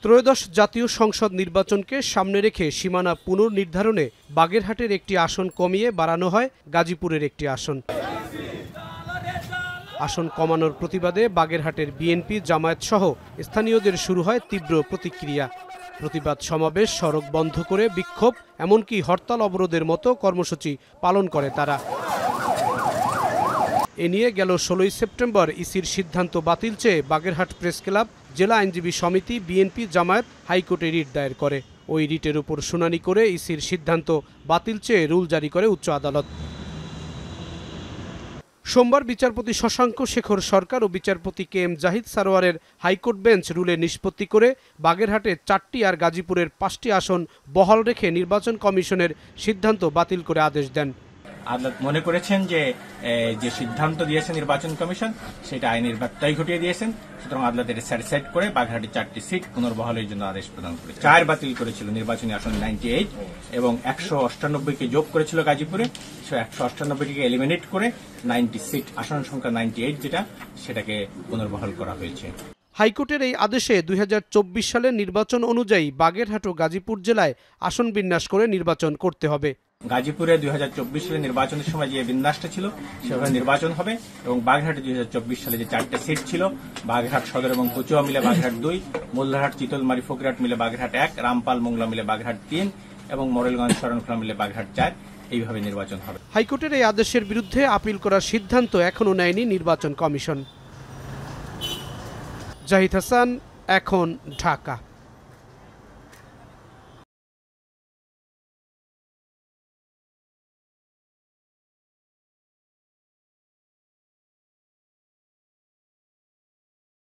ত্রয়োদশ জাতীয় সংসদ নির্বাচনকে সামনে রেখে সীমানা পুনর্নির্ধারণে বাগেরহাটের একটি আসন কমিয়ে বাড়ানো হয় গাজীপুরের একটি আসন। আসন কমানোর প্রতিবাদে বাগেরহাটের বিএনপি, জামায়াত সহ স্থানীয়দের শুরু হয় তীব্র প্রতিক্রিয়া। প্রতিবাদ সমাবেশ, সড়ক বন্ধ করে বিক্ষোভ, এমনকি হরতাল অবরোধের মতো কর্মসূচি পালন করে তারা। এ নিয়ে গেল 16 সেপ্টেম্বর ইসির সিদ্ধান্ত বাতিল চেয়ে বাগেরহাট প্রেস ক্লাব, জেলা আইনজীবী সমিতি, বিএনপি, জামায়াত হাইকোর্টে রিট দায়ের করে। ওই রিটের উপর শুনানি করে ইসির সিদ্ধান্ত বাতিল চেয়ে রুল জারি করে উচ্চ আদালত। সোমবার বিচারপতি শশাঙ্ক শেখর সরকার ও বিচারপতি কে এম জাহিদ সারোয়ারের হাইকোর্ট বেঞ্চ রুলে নিষ্পত্তি করে বাগেরহাটে 4টি আর গাজীপুরের 5টি আসন বহাল রেখে নির্বাচন কমিশনের সিদ্ধান্ত বাতিল করে আদেশ দেন। আদালত মনে করেছেন যে সিদ্ধান্ত দিয়েছে নির্বাচন কমিশন সেটা আইনের ব্যত্যয় ঘটিয়ে দিয়েছেন, সুতরাং আদালত এটা স্যাটিসফাইড করে বাগেরহাটে 4টি সিট পুনর্বহালের জন্য আদেশ প্রদান করেছে। 4 বাতিল করেছিল নির্বাচনী আসন 98 এবং 198কে যোগ করেছিল গাজীপুরে, 198টিকে এলিমিনেট করে 90 সিট, আসন সংখ্যা 98 যেটা, সেটাকে পুনর্বহাল করা হয়েছে। হাইকোর্টের এই আদেশে 2024 সালের নির্বাচন অনুযায়ী বাগেরহাট ও গাজীপুর জেলায় আসন বিন্যাস করে নির্বাচন করতে হবে। গাজীপুরে 2024 সালে নির্বাচনের সময় যে বিন্যাসটা ছিল সেভাবে নির্বাচন হবে এবং বাগেরহাটে 2024 সালে যে 4টে সিট ছিল, বাগেরহাট সদর এবং কচুয়া মিলে বাগেরহাট 2, মোল্লারহাট, চিতলমারি, ফকিরহাট মিলে বাগেরহাট 1, রামপাল, মোংলা মিলে বাগেরহাট 3 এবং মোরেলগঞ্জ, শরণখোলা মিলে বাগেরহাট 4, এইভাবে নির্বাচন হবে। হাইকোর্টের এই আদেশের বিরুদ্ধে আপিল করার সিদ্ধান্ত এখনও নেয়নি নির্বাচন কমিশন। জাহিদ হাসান, এখন, ঢাকা।